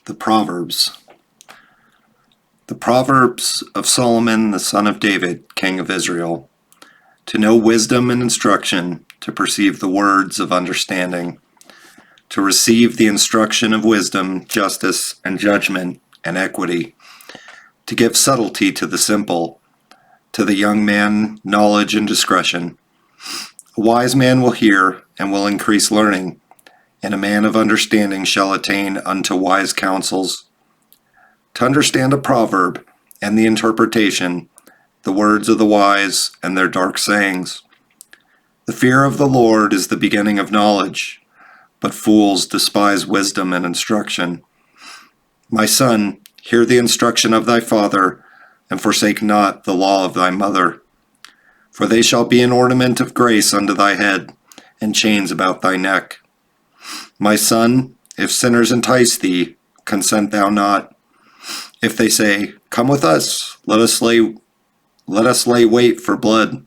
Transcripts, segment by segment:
The Proverbs. The Proverbs of Solomon, the son of David, king of Israel. To know wisdom and instruction, to perceive the words of understanding, to receive the instruction of wisdom, justice, and judgment, and equity, to give subtlety to the simple, to the young man knowledge and discretion. A wise man will hear and will increase learning, and a man of understanding shall attain unto wise counsels. To understand a proverb and the interpretation, the words of the wise and their dark sayings. The fear of the Lord is the beginning of knowledge, but fools despise wisdom and instruction. My son, hear the instruction of thy father, and forsake not the law of thy mother. For they shall be an ornament of grace unto thy head, and chains about thy neck. My son, if sinners entice thee, consent thou not. If they say, Come with us, let us lay wait for blood.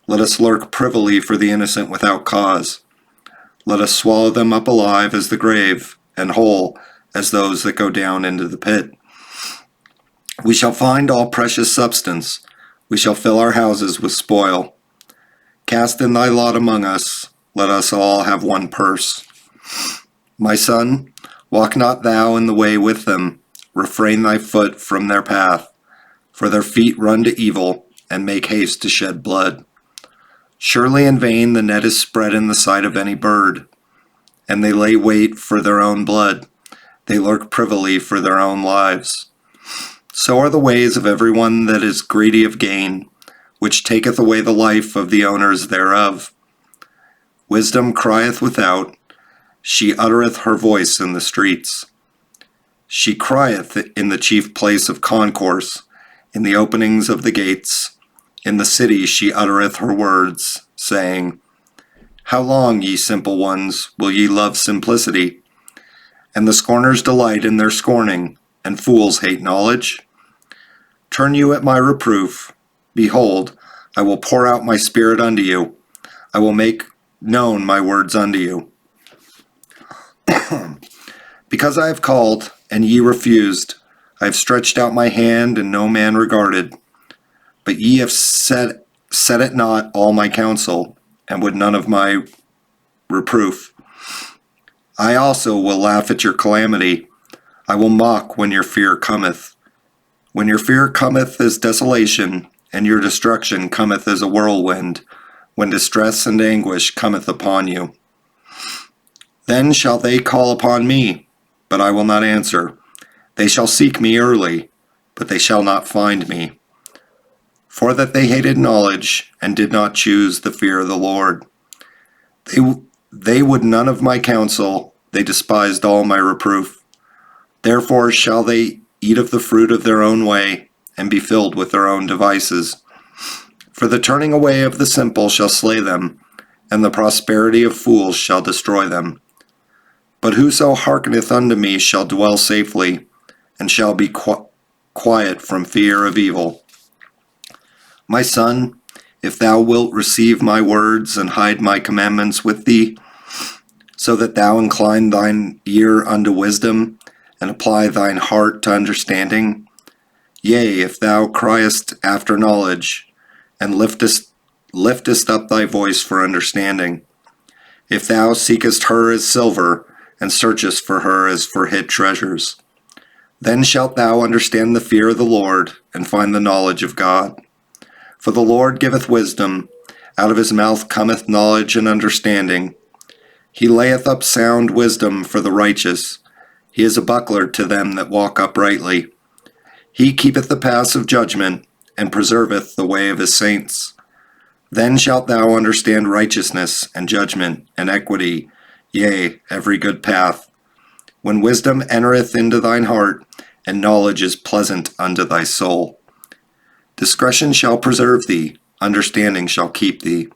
Let us lurk privily for the innocent without cause. Let us swallow them up alive as the grave, and whole as those that go down into the pit. We shall find all precious substance. We shall fill our houses with spoil. Cast in thy lot among us. Let us all have one purse. My son, walk not thou in the way with them. Refrain thy foot from their path. For their feet run to evil, and make haste to shed blood. Surely in vain the net is spread in the sight of any bird, and they lay wait for their own blood. They lurk privily for their own lives. So are the ways of every one that is greedy of gain, which taketh away the life of the owners thereof. Wisdom crieth without, she uttereth her voice in the streets. She crieth in the chief place of concourse, in the openings of the gates. In the city she uttereth her words, saying, How long, ye simple ones, will ye love simplicity? And the scorners delight in their scorning, and fools hate knowledge. Turn you at my reproof. Behold, I will pour out my spirit unto you. I will make known my words unto you. Because I have called, and ye refused, I have stretched out my hand, and no man regarded. But ye have set at naught all my counsel, and would none of my reproof. I also will laugh at your calamity. I will mock when your fear cometh. When your fear cometh as desolation, and your destruction cometh as a whirlwind, when distress and anguish cometh upon you. Then shall they call upon me, but I will not answer. They shall seek me early, but they shall not find me. For that they hated knowledge, and did not choose the fear of the Lord. They would none of my counsel, they despised all my reproof. Therefore shall they eat of the fruit of their own way, and be filled with their own devices. For the turning away of the simple shall slay them, and the prosperity of fools shall destroy them. But whoso hearkeneth unto me shall dwell safely, and shall be quiet from fear of evil. My son, if thou wilt receive my words, and hide my commandments with thee, so that thou incline thine ear unto wisdom, and apply thine heart to understanding, yea, if thou criest after knowledge, and liftest up thy voice for understanding, if thou seekest her as silver, and searchest for her as for hid treasures, then shalt thou understand the fear of the Lord, and find the knowledge of God. For the Lord giveth wisdom, out of his mouth cometh knowledge and understanding. He layeth up sound wisdom for the righteous. He is a buckler to them that walk uprightly. He keepeth the paths of judgment, and preserveth the way of his saints. Then shalt thou understand righteousness, and judgment, and equity, yea, every good path. When wisdom entereth into thine heart, and knowledge is pleasant unto thy soul. Discretion shall preserve thee, understanding shall keep thee,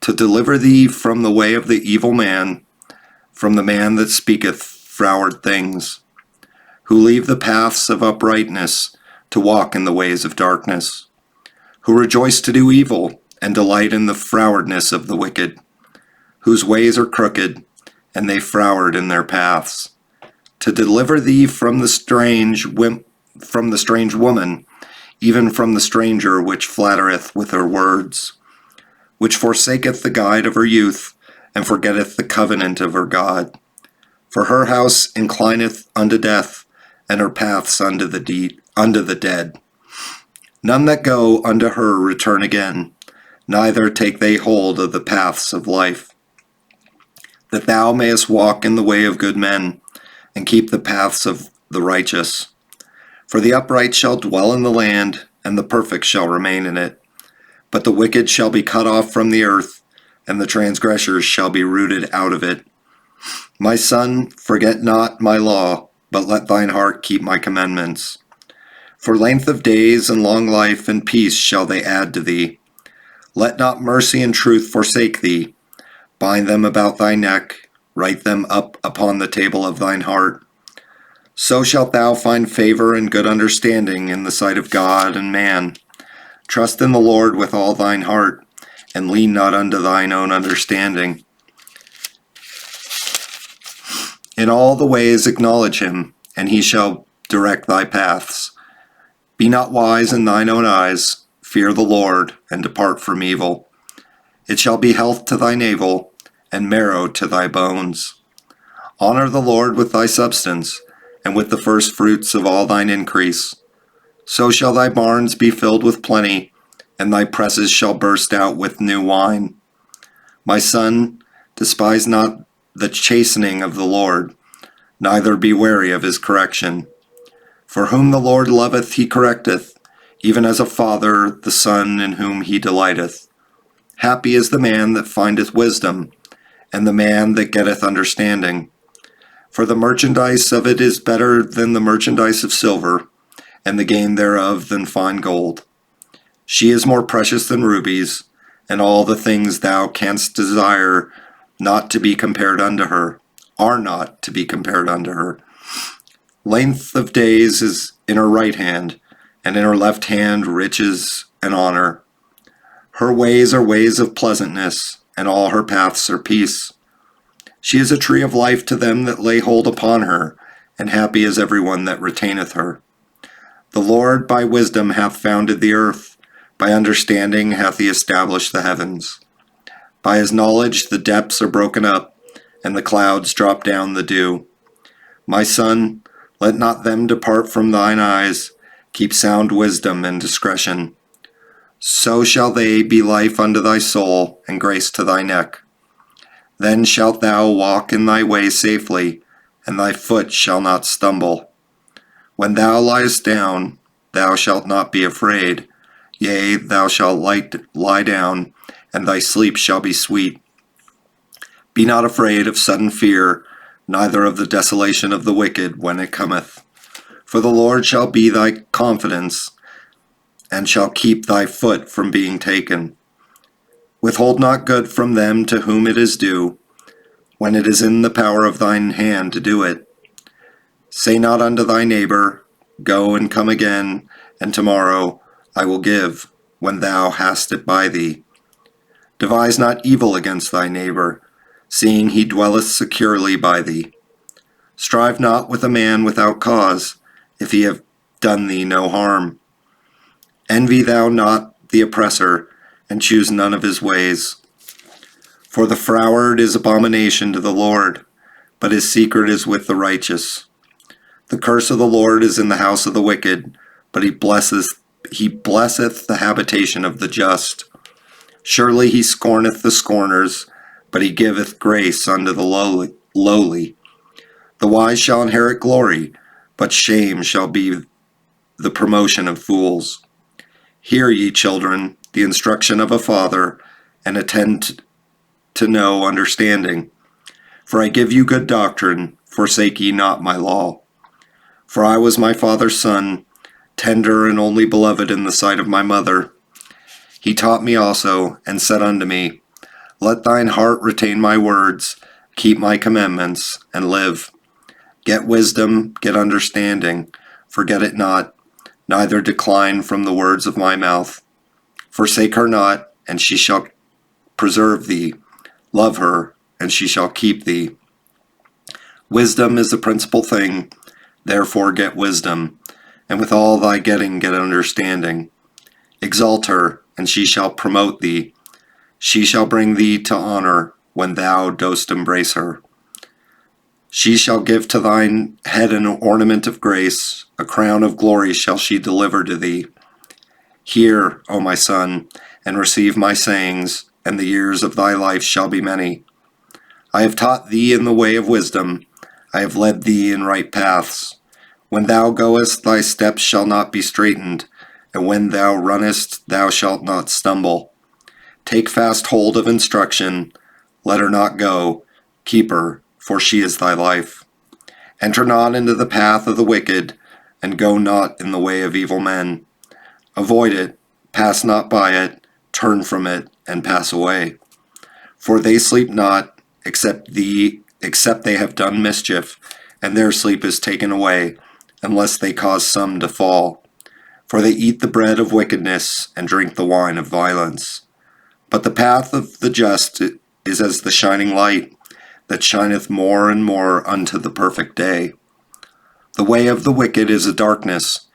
to deliver thee from the way of the evil man, from the man that speaketh froward things, who leave the paths of uprightness to walk in the ways of darkness, who rejoice to do evil, and delight in the frowardness of the wicked, whose ways are crooked, and they froward in their paths. to deliver thee from the strange woman, even from the stranger which flattereth with her words, which forsaketh the guide of her youth, and forgetteth the covenant of her God. For her house inclineth unto death, and her paths unto the dead. None that go unto her return again, neither take they hold of the paths of life. That thou mayest walk in the way of good men, and keep the paths of the righteous. For the upright shall dwell in the land, and the perfect shall remain in it. But the wicked shall be cut off from the earth, and the transgressors shall be rooted out of it. My son, forget not my law, but let thine heart keep my commandments. For length of days and long life and peace shall they add to thee. Let not mercy and truth forsake thee. Bind them about thy neck, write them up upon the table of thine heart. So shalt thou find favor and good understanding in the sight of God and man. Trust in the Lord with all thine heart, and lean not unto thine own understanding. In all the ways acknowledge him, and he shall direct thy paths. Be not wise in thine own eyes. Fear the Lord, and depart from evil. It shall be health to thy navel, and marrow to thy bones. Honor the Lord with thy substance, and with the first fruits of all thine increase. So shall thy barns be filled with plenty, and thy presses shall burst out with new wine. My son, despise not the chastening of the Lord, neither be weary of his correction. For whom the Lord loveth he correcteth, even as a father the son in whom he delighteth. Happy is the man that findeth wisdom, and the man that getteth understanding. For the merchandise of it is better than the merchandise of silver, and the gain thereof than fine gold. She is more precious than rubies, and all the things thou canst desire not to be compared unto her, are not to be compared unto her. Length of days is in her right hand, and in her left hand riches and honor. Her ways are ways of pleasantness, and all her paths are peace. She is a tree of life to them that lay hold upon her, and happy is every one that retaineth her. The Lord by wisdom hath founded the earth, by understanding hath he established the heavens. By his knowledge the depths are broken up, and the clouds drop down the dew. My son, let not them depart from thine eyes. Keep sound wisdom and discretion. So shall they be life unto thy soul, and grace to thy neck. Then shalt thou walk in thy way safely, and thy foot shall not stumble. When thou liest down, thou shalt not be afraid. Yea, thou shalt lie down, and thy sleep shall be sweet. Be not afraid of sudden fear, neither of the desolation of the wicked when it cometh. For the Lord shall be thy confidence, and shall keep thy foot from being taken. Withhold not good from them to whom it is due, when it is in the power of thine hand to do it. Say not unto thy neighbor, Go and come again, and tomorrow I will give, when thou hast it by thee. Devise not evil against thy neighbor, seeing he dwelleth securely by thee. Strive not with a man without cause, if he have done thee no harm. Envy thou not the oppressor, and choose none of his ways. For the froward is abomination to the Lord, but his secret is with the righteous. The curse of the Lord is in the house of the wicked, but he blesseth the habitation of the just. Surely he scorneth the scorners, but he giveth grace unto the lowly. The wise shall inherit glory, but shame shall be the promotion of fools. Hear, ye children, the instruction of a father, and attend to know understanding. For I give you good doctrine, forsake ye not my law. For I was my father's son, tender and only beloved in the sight of my mother. He taught me also, and said unto me, Let thine heart retain my words, keep my commandments, and live. Get wisdom, get understanding, forget it not, neither decline from the words of my mouth. Forsake her not, and she shall preserve thee. Love her, and she shall keep thee. Wisdom is the principal thing, therefore get wisdom, and with all thy getting get understanding. Exalt her, and she shall promote thee. She shall bring thee to honor when thou dost embrace her. She shall give to thine head an ornament of grace, a crown of glory shall she deliver to thee. Hear, O my son, and receive my sayings, and the years of thy life shall be many. I have taught thee in the way of wisdom, I have led thee in right paths. When thou goest, thy steps shall not be straitened, and when thou runnest, thou shalt not stumble. Take fast hold of instruction, let her not go, keep her, for she is thy life. Enter not into the path of the wicked, and go not in the way of evil men. Avoid it, pass not by it, turn from it, and pass away. For they sleep not, except they have done mischief, and their sleep is taken away, unless they cause some to fall. For they eat the bread of wickedness, and drink the wine of violence. But the path of the just is as the shining light, that shineth more and more unto the perfect day. The way of the wicked is a darkness,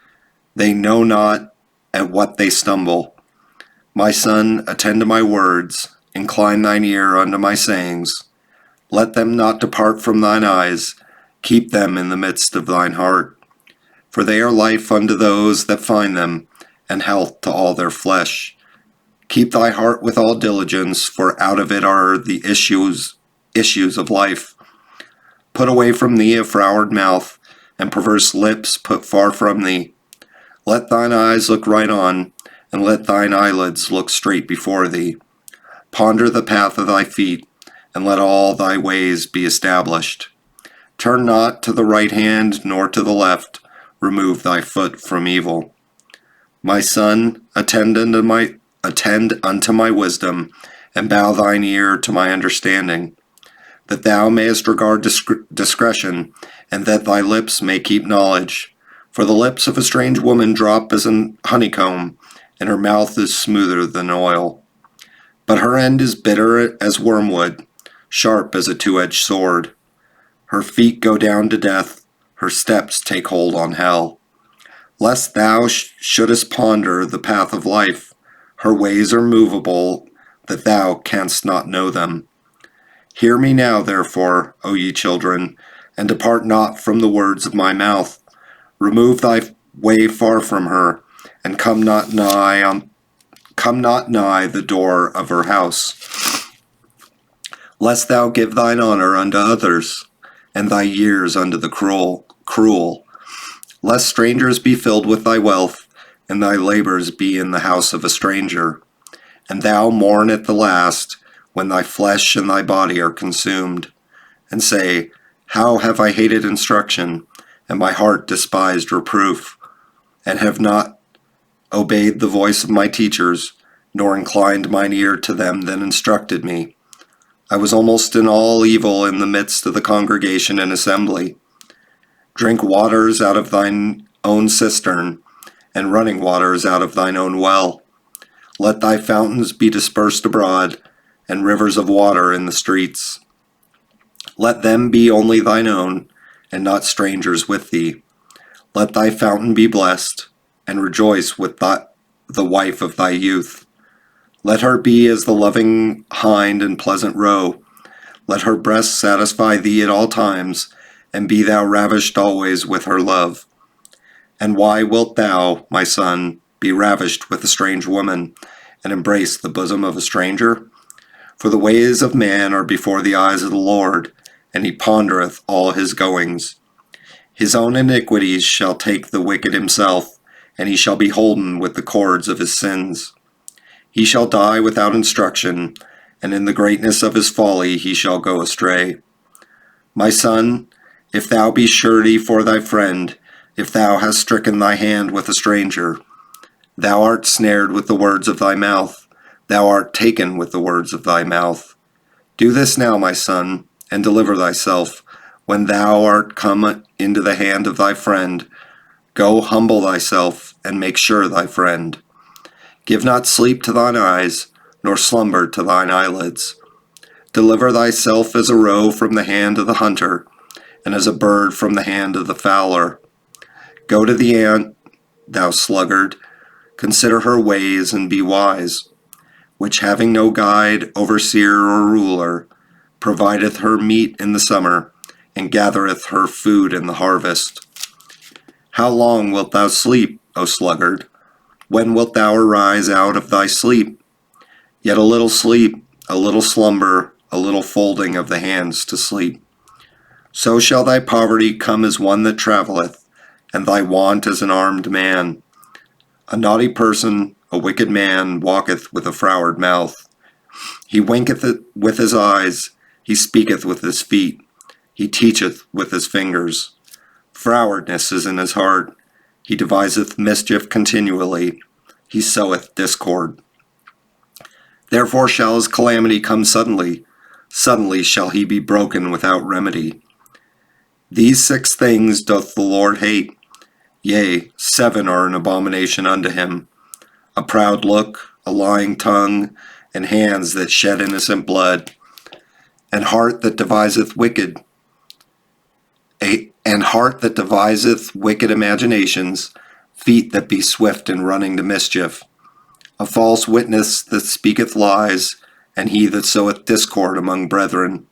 they know not at what they stumble. My son, attend to my words, incline thine ear unto my sayings. Let them not depart from thine eyes, keep them in the midst of thine heart. For they are life unto those that find them, and health to all their flesh. Keep thy heart with all diligence, for out of it are the issues of life. Put away from thee a froward mouth, and perverse lips put far from thee. Let thine eyes look right on, and let thine eyelids look straight before thee. Ponder the path of thy feet, and let all thy ways be established. Turn not to the right hand, nor to the left. Remove thy foot from evil. My son, attend unto my wisdom, and bow thine ear to my understanding, that thou mayest regard discretion, and that thy lips may keep knowledge. For the lips of a strange woman drop as an honeycomb, and her mouth is smoother than oil. But her end is bitter as wormwood, sharp as a two-edged sword. Her feet go down to death, her steps take hold on hell. Lest thou shouldest ponder the path of life, her ways are movable, that thou canst not know them. Hear me now, therefore, O ye children, and depart not from the words of my mouth. Remove thy way far from her, and come not nigh the door of her house. Lest thou give thine honor unto others, and thy years unto the cruel. Lest strangers be filled with thy wealth, and thy labors be in the house of a stranger. And thou mourn at the last, when thy flesh and thy body are consumed, and say, How have I hated instruction, and my heart despised reproof, and have not obeyed the voice of my teachers, nor inclined mine ear to them that instructed me. I was almost in all evil in the midst of the congregation and assembly. Drink waters out of thine own cistern, and running waters out of thine own well. Let thy fountains be dispersed abroad, and rivers of water in the streets. Let them be only thine own, and not strangers with thee. Let thy fountain be blessed, and rejoice with the wife of thy youth. Let her be as the loving hind and pleasant roe. Let her breast satisfy thee at all times, and be thou ravished always with her love. And why wilt thou, my son, be ravished with a strange woman, and embrace the bosom of a stranger? For the ways of man are before the eyes of the Lord, and he pondereth all his goings. His own iniquities shall take the wicked himself, and he shall be holden with the cords of his sins. He shall die without instruction, and in the greatness of his folly he shall go astray. My son, if thou be surety for thy friend, if thou hast stricken thy hand with a stranger, thou art snared with the words of thy mouth, thou art taken with the words of thy mouth. Do this now, my son, and deliver thyself. When thou art come into the hand of thy friend, go humble thyself, and make sure thy friend. Give not sleep to thine eyes, nor slumber to thine eyelids. Deliver thyself as a roe from the hand of the hunter, and as a bird from the hand of the fowler. Go to the ant, thou sluggard, consider her ways and be wise, which having no guide, overseer, or ruler, provideth her meat in the summer, and gathereth her food in the harvest. How long wilt thou sleep, O sluggard? When wilt thou arise out of thy sleep? Yet a little sleep, a little slumber, a little folding of the hands to sleep. So shall thy poverty come as one that travelleth, and thy want as an armed man. A naughty person, a wicked man, walketh with a froward mouth. He winketh with his eyes, he speaketh with his feet, he teacheth with his fingers. Frowardness is in his heart, he deviseth mischief continually, he soweth discord. Therefore shall his calamity come suddenly, suddenly shall he be broken without remedy. These 6 things doth the Lord hate, yea, 7 are an abomination unto him: a proud look, a lying tongue, and hands that shed innocent blood, and heart that deviseth wicked imaginations, feet that be swift in running to mischief, a false witness that speaketh lies, and he that soweth discord among brethren.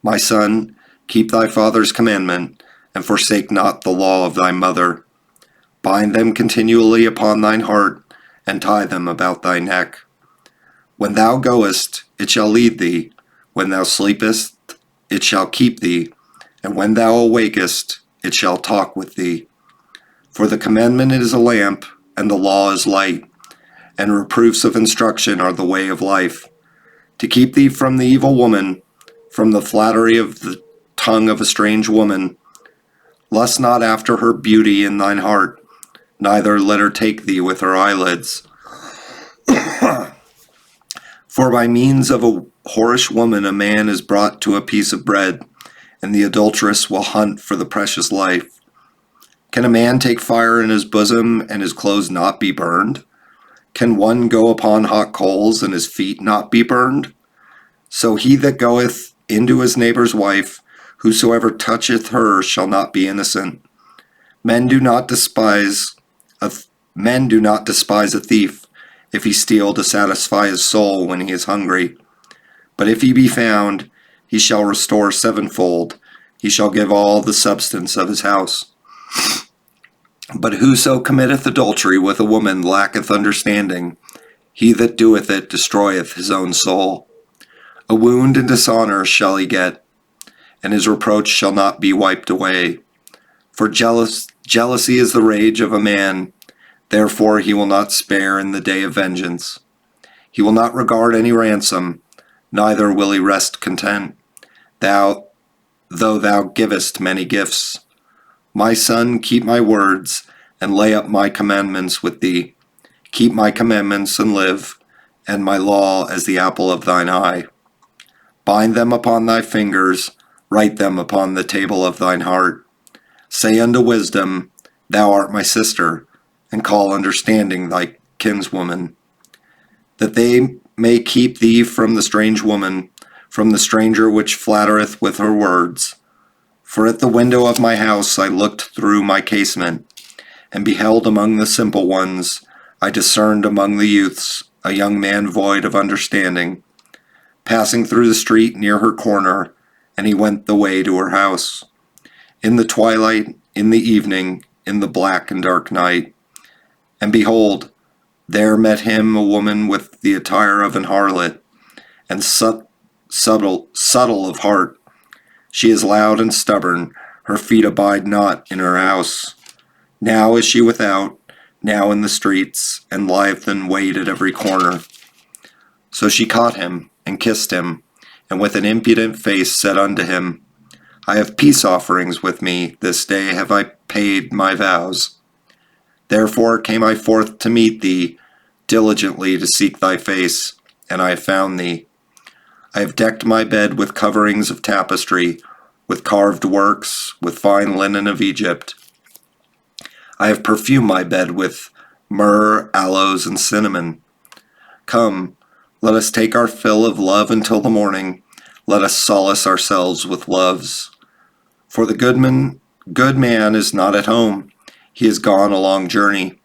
My son, keep thy father's commandment, and forsake not the law of thy mother. Bind them continually upon thine heart, and tie them about thy neck. When thou goest, it shall lead thee. When thou sleepest, it shall keep thee. And when thou awakest, it shall talk with thee. For the commandment is a lamp, and the law is light, and reproofs of instruction are the way of life. To keep thee from the evil woman, from the flattery of the tongue of a strange woman. Lust not after her beauty in thine heart, neither let her take thee with her eyelids. For by means of a whorish woman a man is brought to a piece of bread, and the adulteress will hunt for the precious life. Can a man take fire in his bosom, and his clothes not be burned? Can one go upon hot coals, and his feet not be burned? So he that goeth into his neighbor's wife, whosoever toucheth her shall not be innocent. Men do not despise a thief, if he steal to satisfy his soul when he is hungry. But if he be found, he shall restore 7-fold. He shall give all the substance of his house. But whoso committeth adultery with a woman lacketh understanding. He that doeth it destroyeth his own soul. A wound and dishonor shall he get, and his reproach shall not be wiped away. For jealousy is the rage of a man, therefore he will not spare in the day of vengeance. He will not regard any ransom, neither will he rest content, though thou givest many gifts. My son, keep my words, and lay up my commandments with thee. Keep my commandments and live, and my law as the apple of thine eye. Bind them upon thy fingers, write them upon the table of thine heart. Say unto wisdom, Thou art my sister, and call understanding thy kinswoman, that they may keep thee from the strange woman, from the stranger which flattereth with her words. For at the window of my house I looked through my casement, and beheld among the simple ones, I discerned among the youths, a young man void of understanding, passing through the street near her corner, and he went the way to her house. In the twilight, in the evening, in the black and dark night. And behold, there met him a woman with the attire of an harlot, and subtle of heart. She is loud and stubborn, her feet abide not in her house. Now is she without, now in the streets, and lieth and wait at every corner. So she caught him, and kissed him, and with an impudent face said unto him, I have peace offerings with me, this day have I paid my vows. Therefore came I forth to meet thee, diligently to seek thy face, and I have found thee. I have decked my bed with coverings of tapestry, with carved works, with fine linen of Egypt. I have perfumed my bed with myrrh, aloes, and cinnamon. Come, let us take our fill of love until the morning. Let us solace ourselves with loves. For the good man is not at home. He is gone a long journey.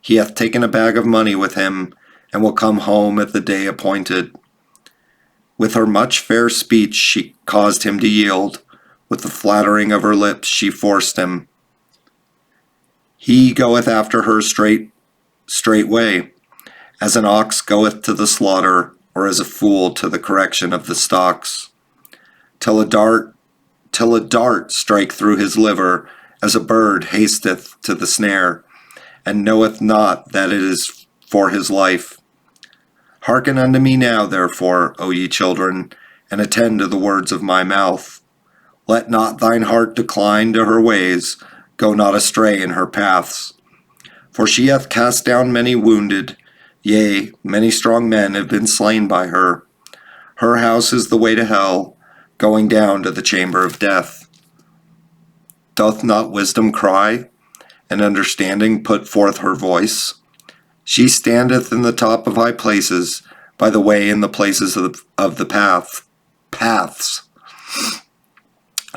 He hath taken a bag of money with him, and will come home at the day appointed. With her much fair speech she caused him to yield. With the flattering of her lips she forced him. He goeth after her straightway, as an ox goeth to the slaughter, or as a fool to the correction of the stocks. Till a dart strike through his liver, as a bird hasteth to the snare, and knoweth not that it is for his life. Hearken unto me now, therefore, O ye children, and attend to the words of my mouth. Let not thine heart decline to her ways, go not astray in her paths. For she hath cast down many wounded, yea, many strong men have been slain by her. Her house is the way to hell, going down to the chamber of death. Doth not wisdom cry, and understanding put forth her voice? She standeth in the top of high places, by the way in the places of the paths.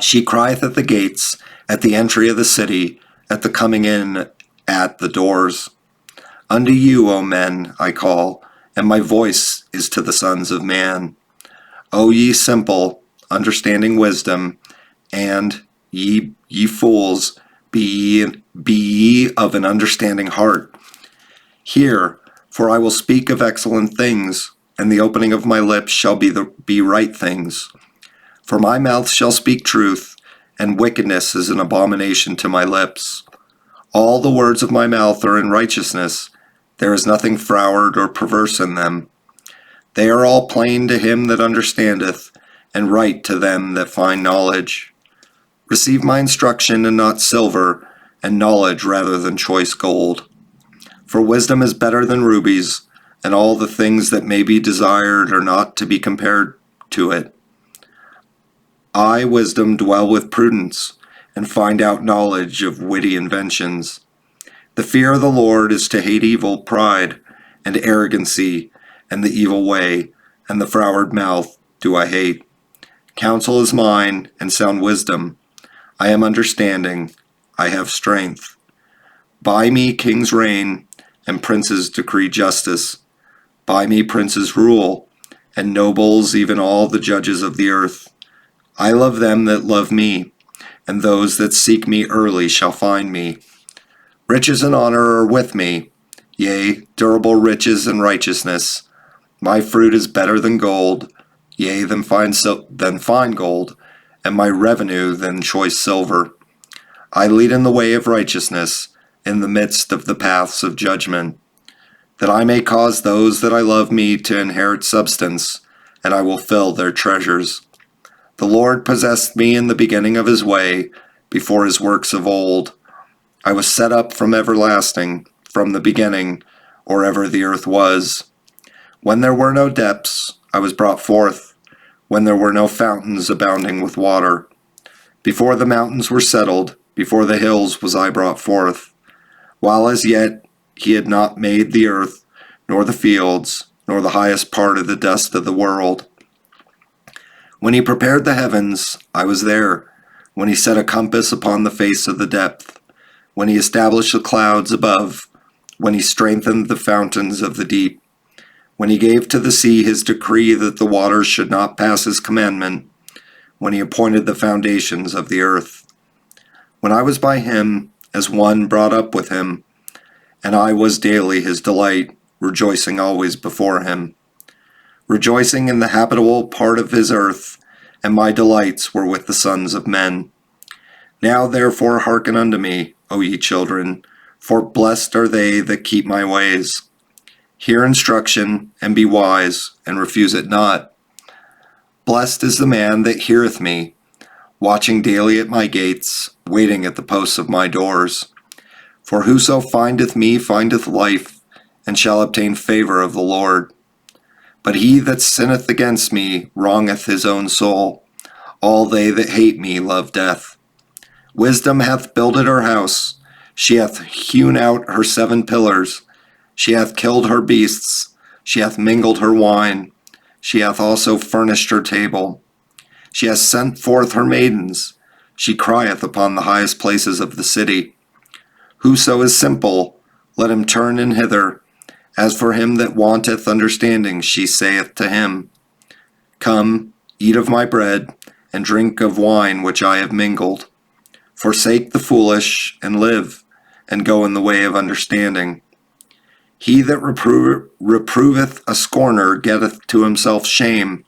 She crieth at the gates, at the entry of the city, at the coming in at the doors. Unto you, O men, I call, and my voice is to the sons of man. O ye simple, understanding wisdom, and ye fools, be ye of an understanding heart. Hear, for I will speak of excellent things, and the opening of my lips shall be right things. For my mouth shall speak truth, and wickedness is an abomination to my lips. All the words of my mouth are in righteousness. There is nothing froward or perverse in them. They are all plain to him that understandeth, and right to them that find knowledge. Receive my instruction, and not silver, and knowledge rather than choice gold. For wisdom is better than rubies, and all the things that may be desired are not to be compared to it. I, wisdom, dwell with prudence, and find out knowledge of witty inventions. The fear of the Lord is to hate evil, pride, and arrogancy, and the evil way, and the froward mouth do I hate. Counsel is mine, and sound wisdom. I am understanding, I have strength. By me kings reign, and princes decree justice. By me princes rule, and nobles, even all the judges of the earth. I love them that love me, and those that seek me early shall find me. Riches and honor are with me, yea, durable riches and righteousness. My fruit is better than gold, yea, than fine gold, and my revenue than choice silver. I lead in the way of righteousness, in the midst of the paths of judgment, that I may cause those that I love me to inherit substance, and I will fill their treasures. The Lord possessed me in the beginning of his way, before his works of old. I was set up from everlasting, from the beginning, or ever the earth was. When there were no depths, I was brought forth, when there were no fountains abounding with water. Before the mountains were settled, before the hills was I brought forth. While as yet he had not made the earth, nor the fields, nor the highest part of the dust of the world. When he prepared the heavens, I was there. When he set a compass upon the face of the depth. When he established the clouds above. When he strengthened the fountains of the deep. When he gave to the sea his decree that the waters should not pass his commandment. When he appointed the foundations of the earth. When I was by him, as one brought up with him, and I was daily his delight, rejoicing always before him, rejoicing in the habitable part of his earth, and my delights were with the sons of men. Now therefore hearken unto me, O ye children, for blessed are they that keep my ways. Hear instruction, and be wise, and refuse it not. Blessed is the man that heareth me, watching daily at my gates, waiting at the posts of my doors. For whoso findeth me findeth life, and shall obtain favor of the Lord. But he that sinneth against me wrongeth his own soul. All they that hate me love death. Wisdom hath builded her house. She hath hewn out her 7 pillars. She hath killed her beasts. She hath mingled her wine. She hath also furnished her table. She hath sent forth her maidens. She crieth upon the highest places of the city. Whoso is simple, let him turn in hither. As for him that wanteth understanding, she saith to him, Come, eat of my bread, and drink of wine which I have mingled. Forsake the foolish, and live, and go in the way of understanding. He that reproveth a scorner getteth to himself shame,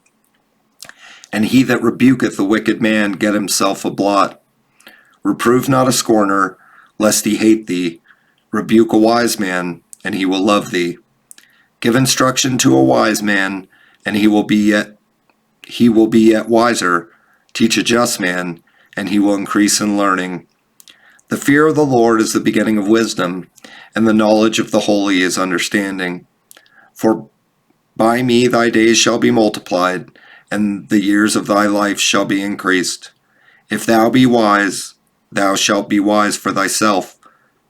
and he that rebuketh a wicked man get himself a blot. Reprove not a scorner, lest he hate thee. Rebuke a wise man, and he will love thee. Give instruction to a wise man, and he will be yet wiser. Teach a just man, and he will increase in learning. The fear of the Lord is the beginning of wisdom, and the knowledge of the holy is understanding. For by me thy days shall be multiplied, and the years of thy life shall be increased. If thou be wise, thou shalt be wise for thyself,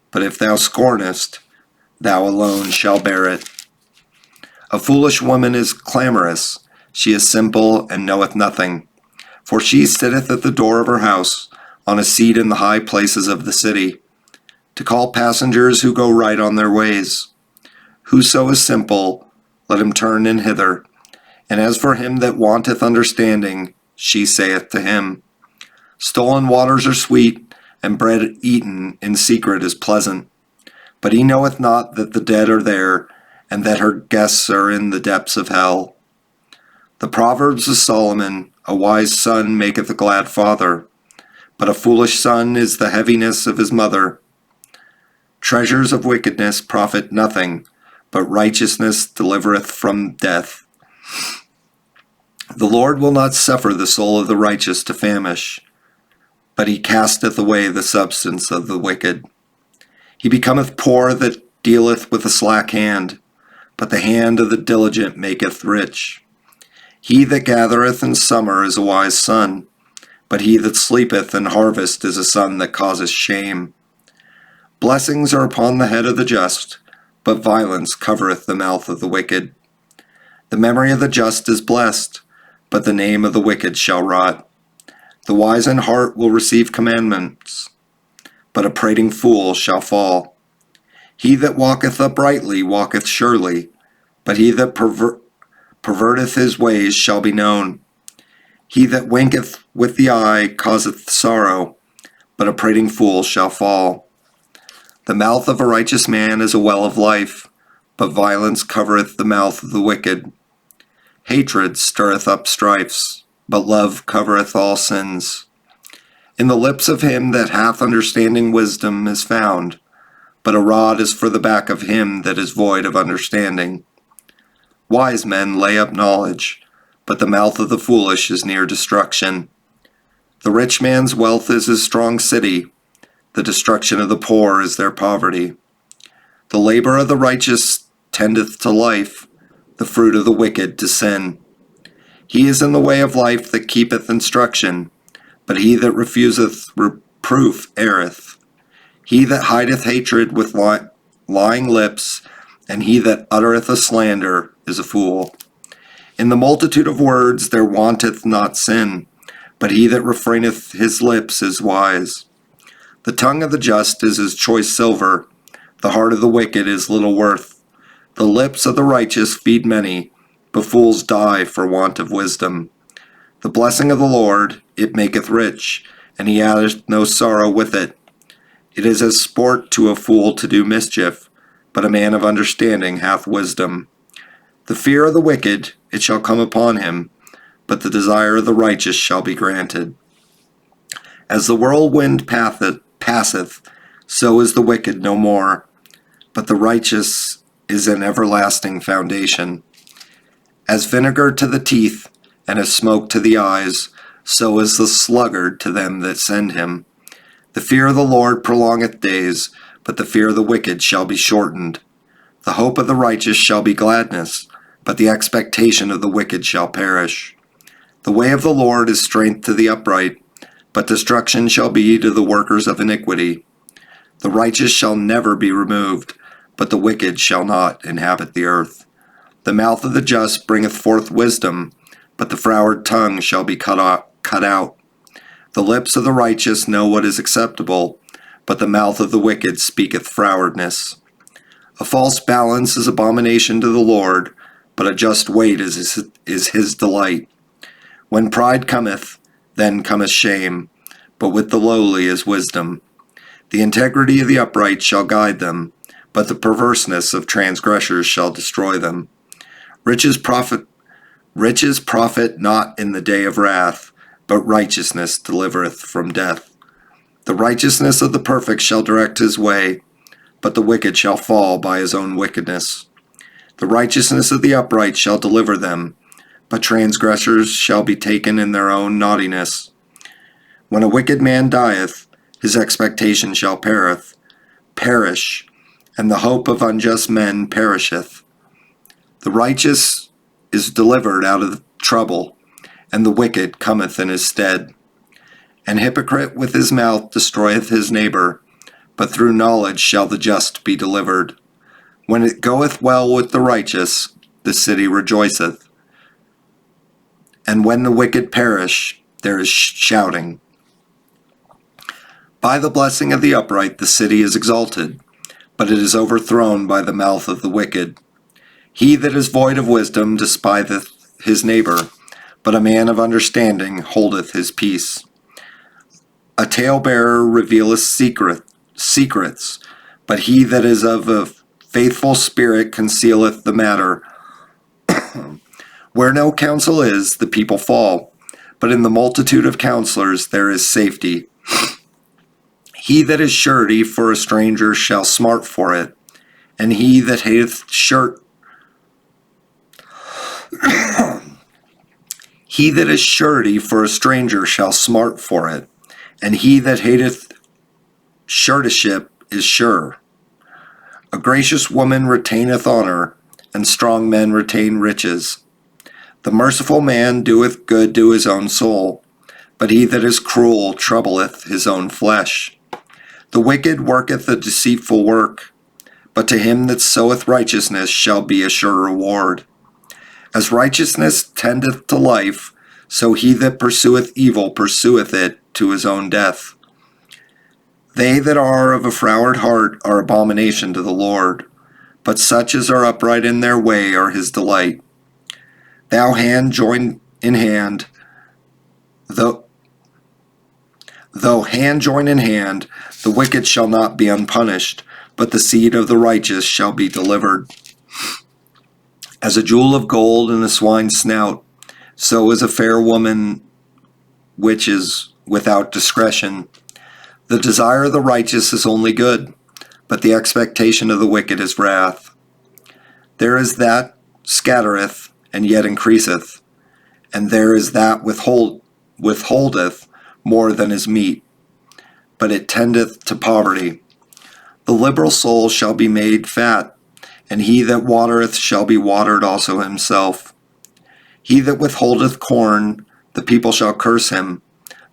but if thou scornest, thou alone shalt bear it. A foolish woman is clamorous, she is simple and knoweth nothing. For she sitteth at the door of her house, on a seat in the high places of the city, to call passengers who go right on their ways. Whoso is simple, let him turn in hither. And as for him that wanteth understanding, she saith to him, Stolen waters are sweet, and bread eaten in secret is pleasant. But he knoweth not that the dead are there, and that her guests are in the depths of hell. The Proverbs of Solomon, a wise son maketh a glad father, but a foolish son is the heaviness of his mother. Treasures of wickedness profit nothing, but righteousness delivereth from death. The Lord will not suffer the soul of the righteous to famish, but he casteth away the substance of the wicked. He becometh poor that dealeth with a slack hand, but the hand of the diligent maketh rich. He that gathereth in summer is a wise son, but he that sleepeth in harvest is a son that causeth shame. Blessings are upon the head of the just, but violence covereth the mouth of the wicked. The memory of the just is blessed, but the name of the wicked shall rot. The wise in heart will receive commandments, but a prating fool shall fall. He that walketh uprightly walketh surely, but he that perverteth his ways shall be known. He that winketh with the eye causeth sorrow, but a prating fool shall fall. The mouth of a righteous man is a well of life, but violence covereth the mouth of the wicked. Hatred stirreth up strifes, but love covereth all sins. In the lips of him that hath understanding wisdom is found, but a rod is for the back of him that is void of understanding. Wise men lay up knowledge, but the mouth of the foolish is near destruction. The rich man's wealth is his strong city, the destruction of the poor is their poverty. The labor of the righteous tendeth to life, the fruit of the wicked to sin. He is in the way of life that keepeth instruction, but he that refuseth reproof erreth. He that hideth hatred with lying lips, and he that uttereth a slander is a fool. In the multitude of words there wanteth not sin, but he that refraineth his lips is wise. The tongue of the just is as choice silver, the heart of the wicked is little worth. The lips of the righteous feed many, but fools die for want of wisdom. The blessing of the Lord, it maketh rich, and he addeth no sorrow with it. It is as sport to a fool to do mischief, but a man of understanding hath wisdom. The fear of the wicked, it shall come upon him, but the desire of the righteous shall be granted. As the whirlwind passeth, so is the wicked no more, but the righteous is an everlasting foundation. As vinegar to the teeth, and as smoke to the eyes, so is the sluggard to them that send him. The fear of the Lord prolongeth days, but the fear of the wicked shall be shortened. The hope of the righteous shall be gladness, but the expectation of the wicked shall perish. The way of the Lord is strength to the upright, but destruction shall be to the workers of iniquity. The righteous shall never be removed, but the wicked shall not inhabit the earth. The mouth of the just bringeth forth wisdom, but the froward tongue shall be cut out. The lips of the righteous know what is acceptable, but the mouth of the wicked speaketh frowardness. A false balance is abomination to the Lord, but a just weight is his delight. When pride cometh, then cometh shame, but with the lowly is wisdom. The integrity of the upright shall guide them, but the perverseness of transgressors shall destroy them. Riches profit not in the day of wrath, but righteousness delivereth from death. The righteousness of the perfect shall direct his way, but the wicked shall fall by his own wickedness. The righteousness of the upright shall deliver them, but transgressors shall be taken in their own naughtiness. When a wicked man dieth, his expectation shall perish, and the hope of unjust men perisheth. The righteous is delivered out of trouble, and the wicked cometh in his stead. An hypocrite with his mouth destroyeth his neighbor, but through knowledge shall the just be delivered. When it goeth well with the righteous, the city rejoiceth, and when the wicked perish, there is shouting. By the blessing of the upright the city is exalted, but it is overthrown by the mouth of the wicked. He that is void of wisdom despiseth his neighbor, but a man of understanding holdeth his peace. A talebearer revealeth secrets, but he that is of a faithful spirit concealeth the matter. Where no counsel is, the people fall, but in the multitude of counselors there is safety. He that is surety for a stranger shall smart for it, and he that hateth He that is surety for a stranger shall smart for it, and he that hateth suretyship is sure. A gracious woman retaineth honor, and strong men retain riches. The merciful man doeth good to his own soul, but he that is cruel troubleth his own flesh. The wicked worketh a deceitful work, but to him that soweth righteousness shall be a sure reward. As righteousness tendeth to life, so he that pursueth evil pursueth it to his own death. They that are of a froward heart are abomination to the Lord, but such as are upright in their way are his delight. Though hand join in hand, the wicked shall not be unpunished, but the seed of the righteous shall be delivered. As a jewel of gold in a swine's snout, so is a fair woman which is without discretion. The desire of the righteous is only good, but the expectation of the wicked is wrath. There is that scattereth, and yet increaseth, and there is that withholdeth more than is meet, but it tendeth to poverty. The liberal soul shall be made fat, and he that watereth shall be watered also himself. He that withholdeth corn, the people shall curse him,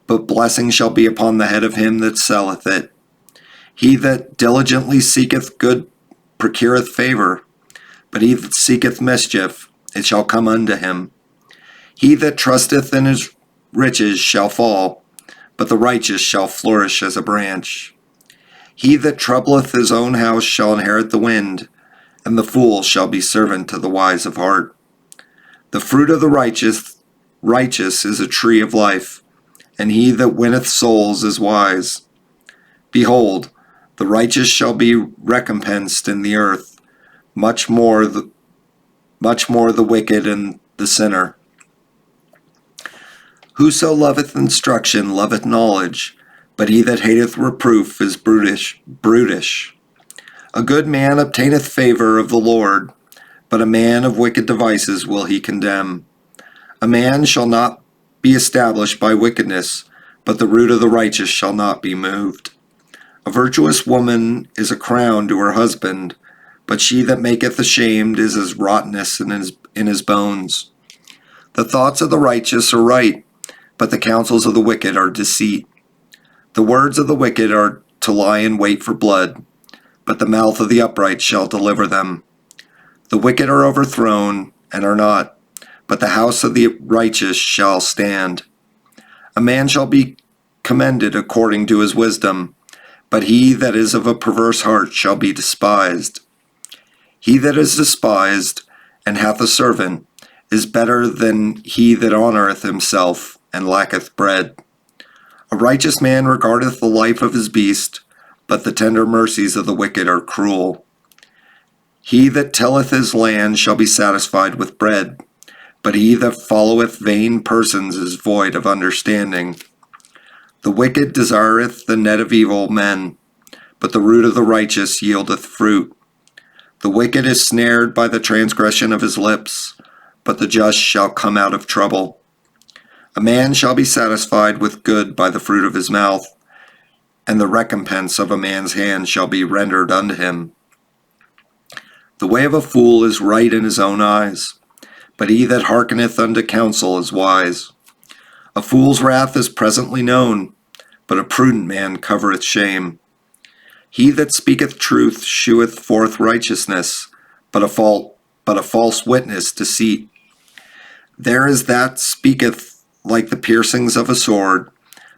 but blessing shall be upon the head of him that selleth it. He that diligently seeketh good procureth favor, but he that seeketh mischief, it shall come unto him. He that trusteth in his riches shall fall, but the righteous shall flourish as a branch. He that troubleth his own house shall inherit the wind, and the fool shall be servant to the wise of heart. The fruit of the righteous is a tree of life, and he that winneth souls is wise. Behold, the righteous shall be recompensed in the earth, much more the wicked and the sinner. Whoso loveth instruction loveth knowledge, but he that hateth reproof is brutish. A good man obtaineth favor of the Lord, but a man of wicked devices will he condemn. A man shall not be established by wickedness, but the root of the righteous shall not be moved. A virtuous woman is a crown to her husband, but she that maketh ashamed is as rottenness in his bones. The thoughts of the righteous are right, but the counsels of the wicked are deceit. The words of the wicked are to lie in wait for blood, but the mouth of the upright shall deliver them. The wicked are overthrown and are not, but the house of the righteous shall stand. A man shall be commended according to his wisdom, but he that is of a perverse heart shall be despised. He that is despised and hath a servant is better than he that honoureth himself and lacketh bread. A righteous man regardeth the life of his beast, but the tender mercies of the wicked are cruel. He that tilleth his land shall be satisfied with bread, but he that followeth vain persons is void of understanding. The wicked desireth the net of evil men, but the root of the righteous yieldeth fruit. The wicked is snared by the transgression of his lips, but the just shall come out of trouble. A man shall be satisfied with good by the fruit of his mouth, and the recompense of a man's hand shall be rendered unto him. The way of a fool is right in his own eyes, but he that hearkeneth unto counsel is wise. A fool's wrath is presently known, but a prudent man covereth shame. He that speaketh truth sheweth forth righteousness, but a false witness deceit. There is that speaketh like the piercings of a sword,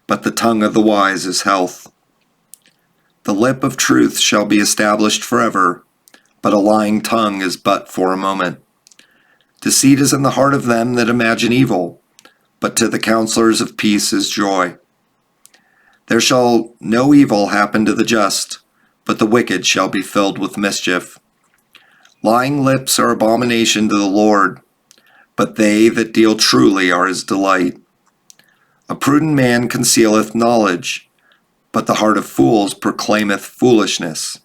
but the tongue of the wise is health. The lip of truth shall be established forever, but a lying tongue is but for a moment. Deceit is in the heart of them that imagine evil, but to the counselors of peace is joy. There shall no evil happen to the just, but the wicked shall be filled with mischief. Lying lips are abomination to the Lord, but they that deal truly are his delight. A prudent man concealeth knowledge, but the heart of fools proclaimeth foolishness.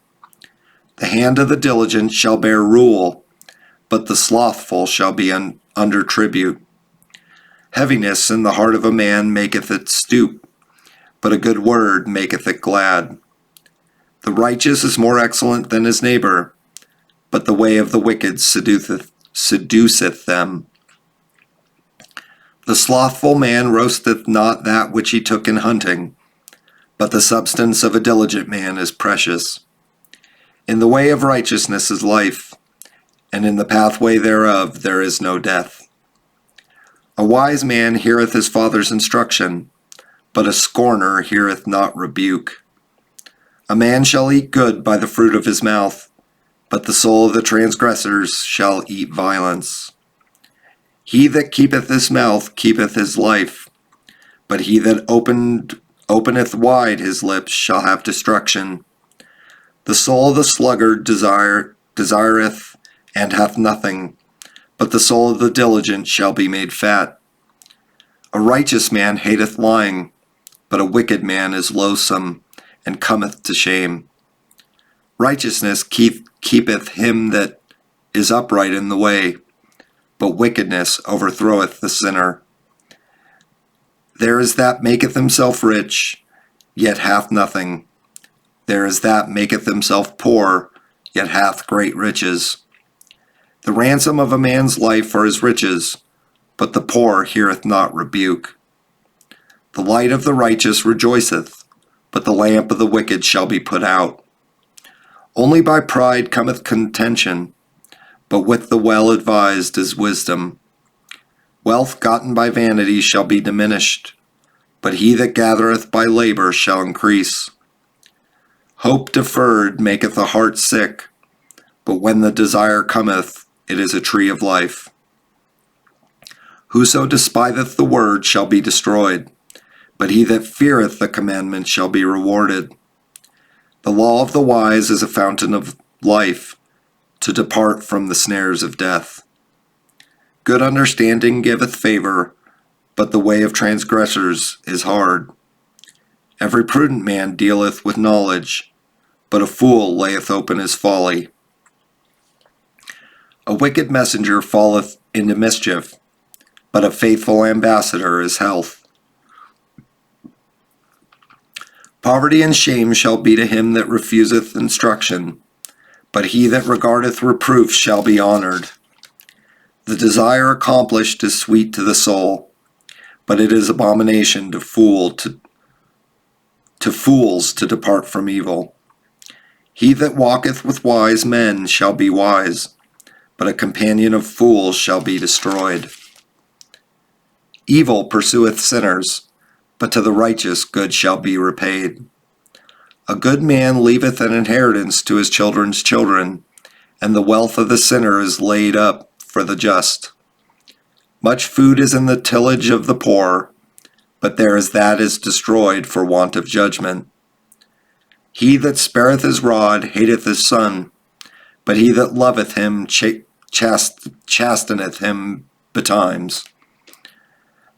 The hand of the diligent shall bear rule, but the slothful shall be under tribute. Heaviness in the heart of a man maketh it stoop, but a good word maketh it glad. The righteous is more excellent than his neighbor, but the way of the wicked seduceth them. The slothful man roasteth not that which he took in hunting, but the substance of a diligent man is precious. In the way of righteousness is life, and in the pathway thereof there is no death. A wise man heareth his father's instruction, but a scorner heareth not rebuke. A man shall eat good by the fruit of his mouth, but the soul of the transgressors shall eat violence. He that keepeth his mouth keepeth his life, but he that openeth wide his lips shall have destruction. The soul of the sluggard desireth and hath nothing, but the soul of the diligent shall be made fat. A righteous man hateth lying, but a wicked man is loathsome, and cometh to shame. Righteousness keepeth him that is upright in the way, but wickedness overthroweth the sinner. There is that maketh himself rich, yet hath nothing. There is that maketh himself poor, yet hath great riches. The ransom of a man's life are his riches, but the poor heareth not rebuke. The light of the righteous rejoiceth, but the lamp of the wicked shall be put out. Only by pride cometh contention, but with the well-advised is wisdom. Wealth gotten by vanity shall be diminished, but he that gathereth by labor shall increase. Hope deferred maketh the heart sick, but when the desire cometh, it is a tree of life. Whoso despiseth the word shall be destroyed, but he that feareth the commandment shall be rewarded. The law of the wise is a fountain of life, to depart from the snares of death. Good understanding giveth favor, but the way of transgressors is hard. Every prudent man dealeth with knowledge, but a fool layeth open his folly. A wicked messenger falleth into mischief, but a faithful ambassador is health. Poverty and shame shall be to him that refuseth instruction, but he that regardeth reproof shall be honored. The desire accomplished is sweet to the soul, but it is abomination to fools to depart from evil. He that walketh with wise men shall be wise, but a companion of fools shall be destroyed. Evil pursueth sinners, but to the righteous good shall be repaid. A good man leaveth an inheritance to his children's children, and the wealth of the sinner is laid up for the just. Much food is in the tillage of the poor, but there is that is destroyed for want of judgment. He that spareth his rod hateth his son, but he that loveth him chasteneth him betimes.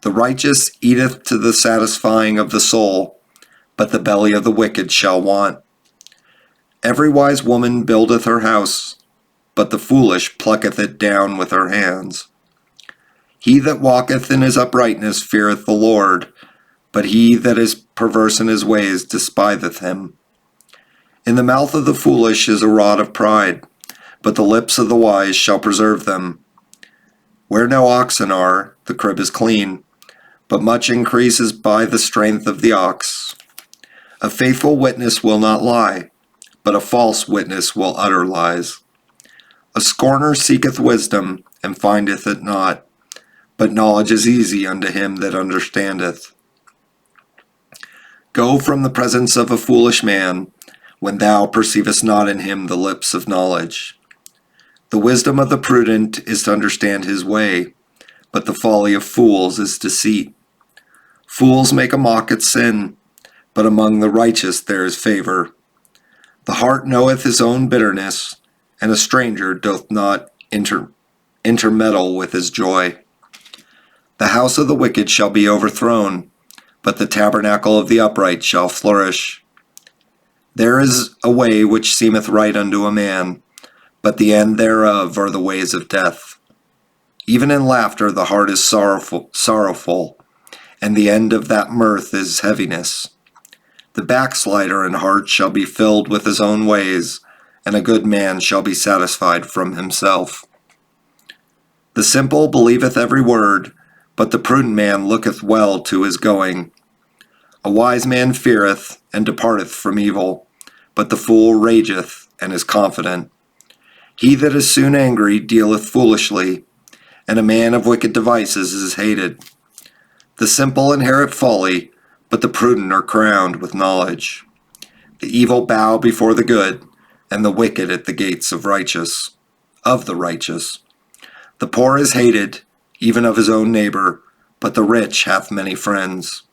The righteous eateth to the satisfying of the soul, but the belly of the wicked shall want. Every wise woman buildeth her house, but the foolish plucketh it down with her hands. He that walketh in his uprightness feareth the Lord, but he that is perverse in his ways despiseth him. In the mouth of the foolish is a rod of pride, but the lips of the wise shall preserve them. Where no oxen are, the crib is clean, but much increase is by the strength of the ox. A faithful witness will not lie, but a false witness will utter lies. A scorner seeketh wisdom, and findeth it not, but knowledge is easy unto him that understandeth. Go from the presence of a foolish man, when thou perceivest not in him the lips of knowledge. The wisdom of the prudent is to understand his way, but the folly of fools is deceit. Fools make a mock at sin, but among the righteous there is favor. The heart knoweth his own bitterness, and a stranger doth not intermeddle with his joy. The house of the wicked shall be overthrown, but the tabernacle of the upright shall flourish. There is a way which seemeth right unto a man, but the end thereof are the ways of death. Even in laughter the heart is sorrowful, and the end of that mirth is heaviness. The backslider in heart shall be filled with his own ways, and a good man shall be satisfied from himself. The simple believeth every word, but the prudent man looketh well to his going. A wise man feareth, and departeth from evil, but the fool rageth, and is confident. He that is soon angry dealeth foolishly, and a man of wicked devices is hated. The simple inherit folly, but the prudent are crowned with knowledge. The evil bow before the good, and the wicked at the gates of the righteous. The poor is hated, even of his own neighbor, but the rich hath many friends.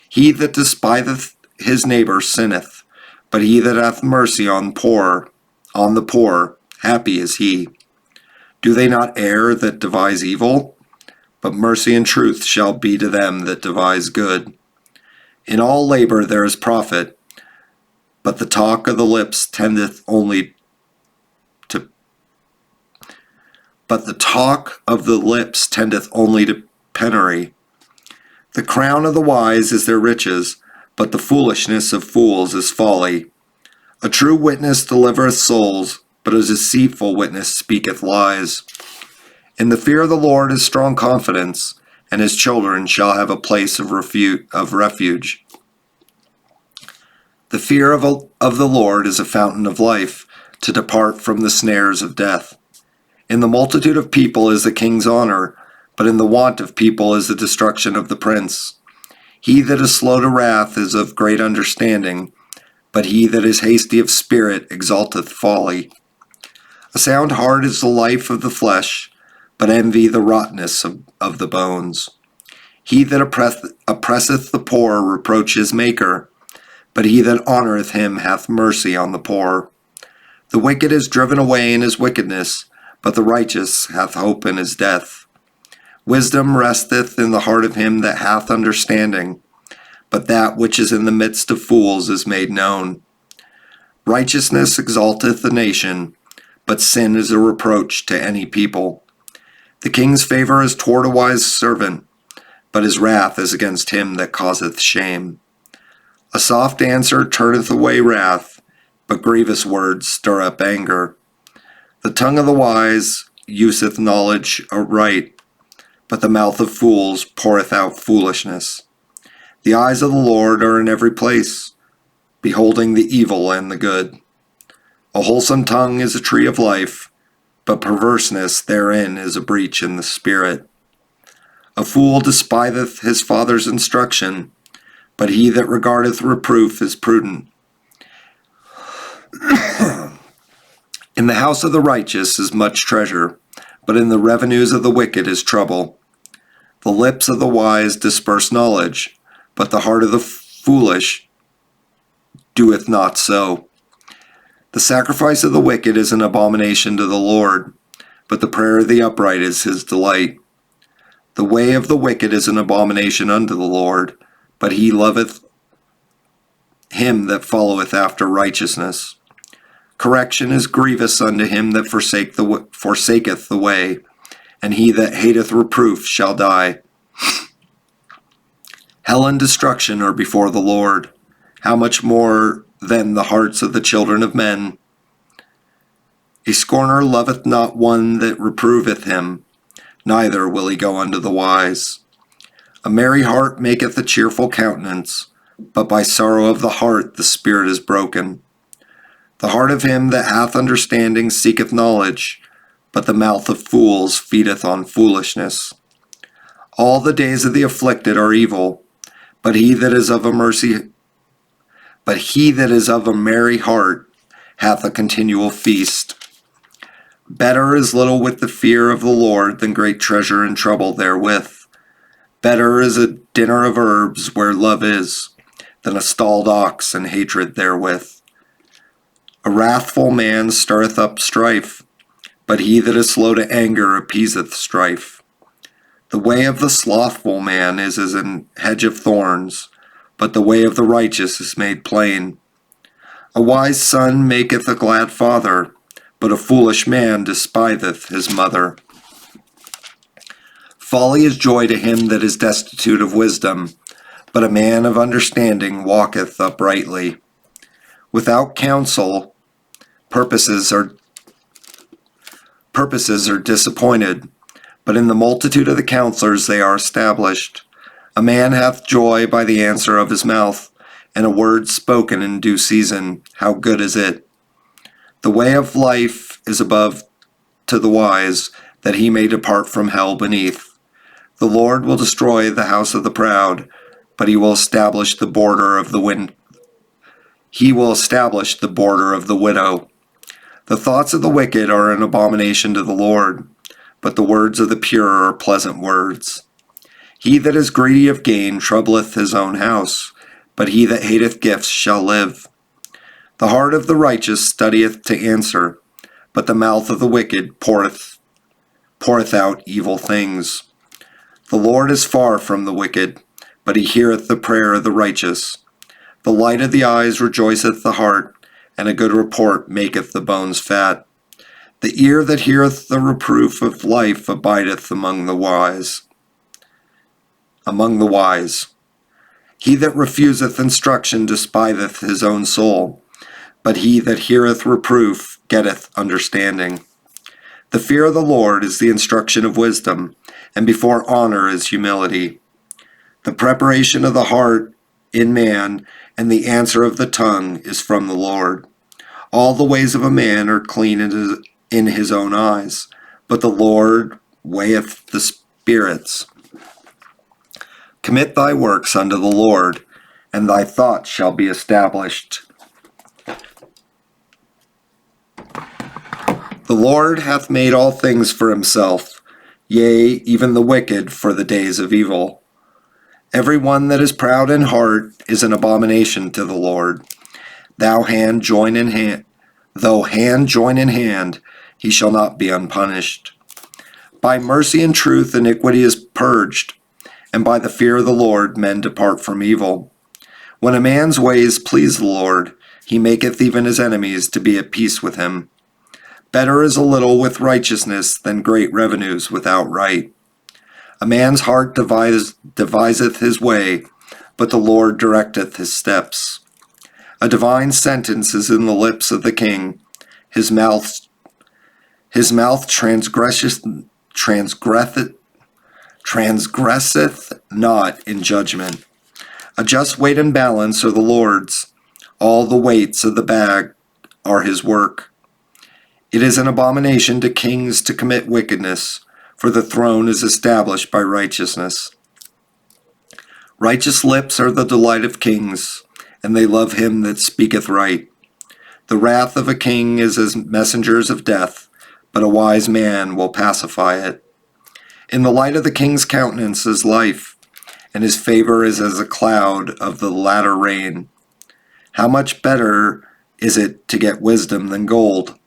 He that despiseth his neighbor sinneth, but he that hath mercy on the poor, happy is he. Do they not err that devise evil? But mercy and truth shall be to them that devise good. In all labor there is profit, but the talk of the lips tendeth only to penury. The crown of the wise is their riches, but the foolishness of fools is folly. A true witness delivereth souls, but a deceitful witness speaketh lies. In the fear of the Lord is strong confidence, and his children shall have a place of refuge. The fear of the Lord is a fountain of life, to depart from the snares of death. In the multitude of people is the king's honor, but in the want of people is the destruction of the prince. He that is slow to wrath is of great understanding, but he that is hasty of spirit exalteth folly. A sound heart is the life of the flesh, but envy the rottenness of the bones. He that oppresseth the poor reproach his maker, but he that honoureth him hath mercy on the poor. The wicked is driven away in his wickedness, but the righteous hath hope in his death. Wisdom resteth in the heart of him that hath understanding, but that which is in the midst of fools is made known. Righteousness exalteth the nation, but sin is a reproach to any people. The king's favor is toward a wise servant, but his wrath is against him that causeth shame. A soft answer turneth away wrath, but grievous words stir up anger. The tongue of the wise useth knowledge aright, but the mouth of fools poureth out foolishness. The eyes of the Lord are in every place, beholding the evil and the good. A wholesome tongue is a tree of life, but perverseness therein is a breach in the spirit. A fool despiseth his father's instruction, but he that regardeth reproof is prudent. In the house of the righteous is much treasure, but in the revenues of the wicked is trouble. The lips of the wise disperse knowledge, but the heart of the foolish doeth not so. The sacrifice of the wicked is an abomination to the Lord, but the prayer of the upright is his delight. The way of the wicked is an abomination unto the Lord, but he loveth him that followeth after righteousness. Correction is grievous unto him that forsaketh the way, and he that hateth reproof shall die. Hell and destruction are before the Lord. How much more than the hearts of the children of men? A scorner loveth not one that reproveth him, neither will he go unto the wise. A merry heart maketh a cheerful countenance, but by sorrow of the heart the spirit is broken. The heart of him that hath understanding seeketh knowledge, but the mouth of fools feedeth on foolishness. All the days of the afflicted are evil, but he that is of a merry heart hath a continual feast. Better is little with the fear of the Lord than great treasure and trouble therewith. Better is a dinner of herbs where love is, than a stalled ox and hatred therewith. A wrathful man stirreth up strife, but he that is slow to anger appeaseth strife. The way of the slothful man is as an hedge of thorns, but the way of the righteous is made plain. A wise son maketh a glad father, but a foolish man despiseth his mother. Folly is joy to him that is destitute of wisdom, but a man of understanding walketh uprightly. Without counsel, purposes are disappointed, but in the multitude of the counselors they are established. A man hath joy by the answer of his mouth, and a word spoken in due season. How good is it! The way of life is above to the wise, that he may depart from hell beneath. The Lord will destroy the house of the proud, but he will establish the border of the widow. The thoughts of the wicked are an abomination to the Lord, but the words of the pure are pleasant words. He that is greedy of gain troubleth his own house, but he that hateth gifts shall live. The heart of the righteous studieth to answer, but the mouth of the wicked poureth out evil things. The Lord is far from the wicked, but he heareth the prayer of the righteous. The light of the eyes rejoiceth the heart, and a good report maketh the bones fat. The ear that heareth the reproof of life abideth among the wise. He that refuseth instruction despiseth his own soul, but he that heareth reproof getteth understanding. The fear of the Lord is the instruction of wisdom, and before honor is humility. The preparation of the heart in man, and the answer of the tongue is from the Lord. All the ways of a man are clean in his own eyes, but the Lord weigheth the spirits. Commit thy works unto the Lord, and thy thoughts shall be established. The Lord hath made all things for himself, yea, even the wicked for the days of evil. Every one that is proud in heart is an abomination to the Lord. Though hand join in hand, he shall not be unpunished. By mercy and truth iniquity is purged, and by the fear of the Lord men depart from evil. When a man's ways please the Lord, he maketh even his enemies to be at peace with him. Better is a little with righteousness than great revenues without right. A man's heart deviseth his way, but the Lord directeth his steps. A divine sentence is in the lips of the king. His mouth transgresseth not in judgment. A just weight and balance are the Lord's. All the weights of the bag are his work. It is an abomination to kings to commit wickedness, for the throne is established by righteousness. Righteous lips are the delight of kings, and they love him that speaketh right. The wrath of a king is as messengers of death, but a wise man will pacify it. In the light of the king's countenance is life, and his favor is as a cloud of the latter rain. How much better is it to get wisdom than gold,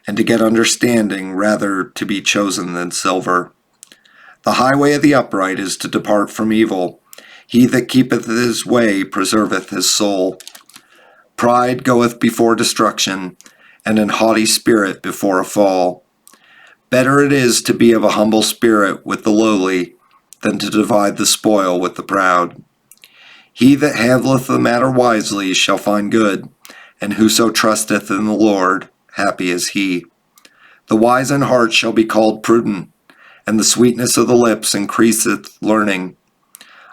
and to get understanding rather to be chosen than silver. The highway of the upright is to depart from evil. He that keepeth his way preserveth his soul. Pride goeth before destruction, and an haughty spirit before a fall. Better it is to be of a humble spirit with the lowly, than to divide the spoil with the proud. He that handleth the matter wisely shall find good, and whoso trusteth in the Lord, happy is he. The wise in heart shall be called prudent, and the sweetness of the lips increaseth learning.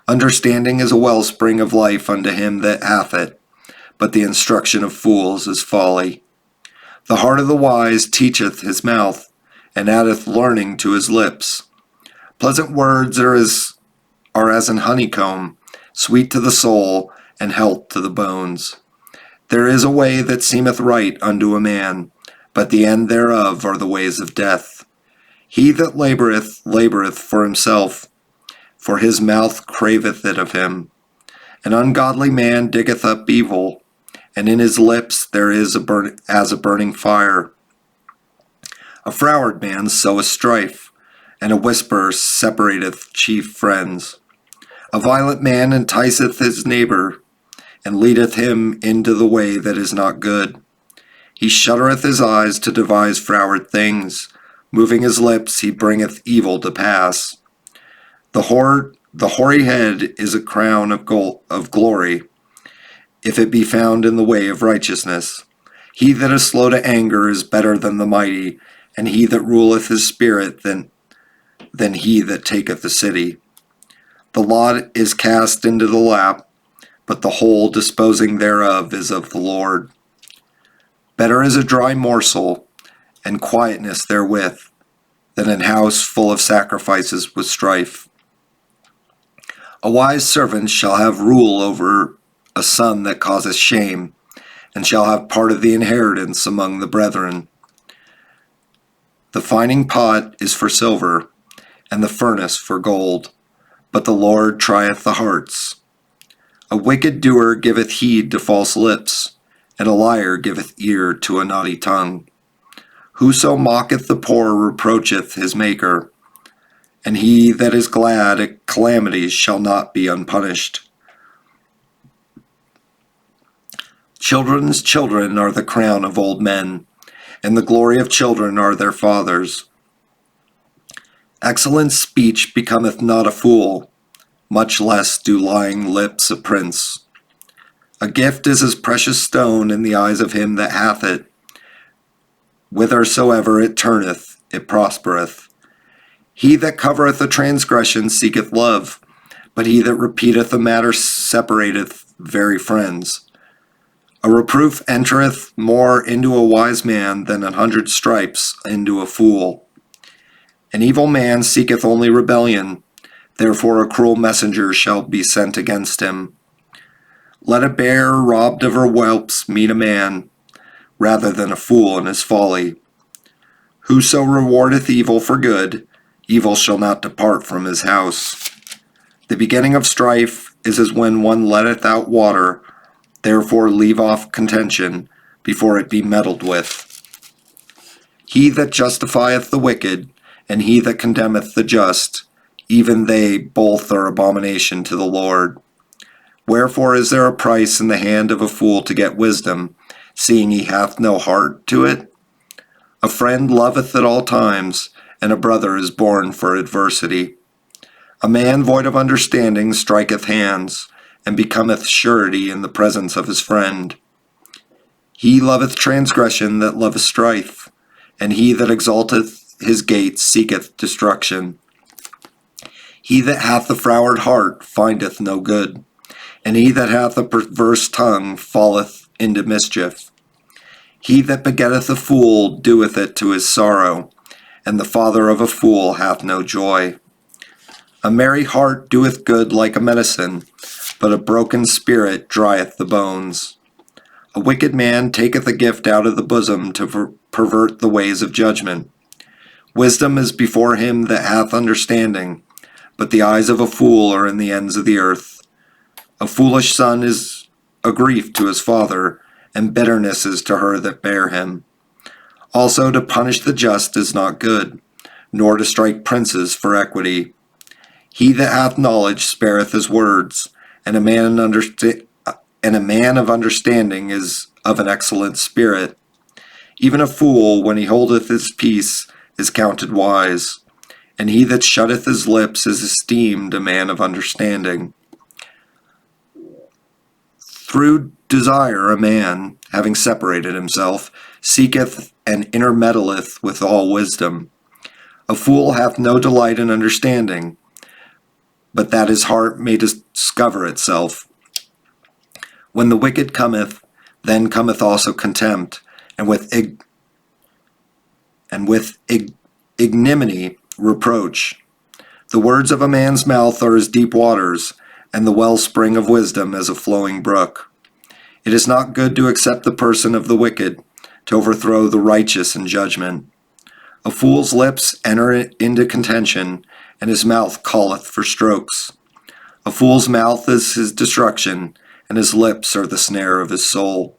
Understanding is a wellspring of life unto him that hath it, but the instruction of fools is folly. The heart of the wise teacheth his mouth, and addeth learning to his lips. Pleasant words are as an honeycomb, sweet to the soul, and health to the bones. There is a way that seemeth right unto a man, but the end thereof are the ways of death. He that laboureth for himself, for his mouth craveth it of him. An ungodly man diggeth up evil, and in his lips there is as a burning fire. A froward man soweth strife, and a whisper separateth chief friends. A violent man enticeth his neighbour, and leadeth him into the way that is not good. He shuttereth his eyes to devise froward things. Moving his lips, he bringeth evil to pass. The hoary head is a crown of glory, if it be found in the way of righteousness. He that is slow to anger is better than the mighty, and he that ruleth his spirit than he that taketh the city. The lot is cast into the lap, but the whole disposing thereof is of the Lord. Better is a dry morsel, and quietness therewith, than an house full of sacrifices with strife. A wise servant shall have rule over a son that causeth shame, and shall have part of the inheritance among the brethren. The fining pot is for silver, and the furnace for gold, but the Lord trieth the hearts. A wicked doer giveth heed to false lips, and a liar giveth ear to a naughty tongue. Whoso mocketh the poor reproacheth his Maker, and he that is glad at calamities shall not be unpunished. Children's children are the crown of old men, and the glory of children are their fathers. Excellent speech becometh not a fool, much less do lying lips a prince. A gift is as precious stone in the eyes of him that hath it. Whithersoever it turneth, it prospereth. He that covereth a transgression seeketh love, but he that repeateth a matter separateth very friends. A reproof entereth more into a wise man than 100 stripes into a fool. An evil man seeketh only rebellion, therefore a cruel messenger shall be sent against him. Let a bear robbed of her whelps meet a man, rather than a fool in his folly. Whoso rewardeth evil for good, evil shall not depart from his house. The beginning of strife is as when one letteth out water, therefore leave off contention before it be meddled with. He that justifieth the wicked, and he that condemneth the just, even they both are abomination to the Lord. Wherefore is there a price in the hand of a fool to get wisdom, seeing he hath no heart to it? A friend loveth at all times, and a brother is born for adversity. A man void of understanding striketh hands, and becometh surety in the presence of his friend. He loveth transgression that loveth strife, and he that exalteth his gate seeketh destruction. He that hath a froward heart findeth no good, and he that hath a perverse tongue falleth into mischief. He that begetteth a fool doeth it to his sorrow, and the father of a fool hath no joy. A merry heart doeth good like a medicine, but a broken spirit drieth the bones. A wicked man taketh a gift out of the bosom to pervert the ways of judgment. Wisdom is before him that hath understanding, but the eyes of a fool are in the ends of the earth. A foolish son is a grief to his father, and bitterness is to her that bare him. Also to punish the just is not good, nor to strike princes for equity. He that hath knowledge spareth his words, and a man of understanding is of an excellent spirit. Even a fool, when he holdeth his peace, is counted wise, and he that shutteth his lips is esteemed a man of understanding. Through desire a man, having separated himself, seeketh and intermeddleth with all wisdom. A fool hath no delight in understanding, but that his heart may discover itself. When the wicked cometh, then cometh also contempt, and with ignominy reproach. The words of a man's mouth are as deep waters, and the wellspring of wisdom as a flowing brook. It is not good to accept the person of the wicked, to overthrow the righteous in judgment. A fool's lips enter into contention, and his mouth calleth for strokes. A fool's mouth is his destruction, and his lips are the snare of his soul.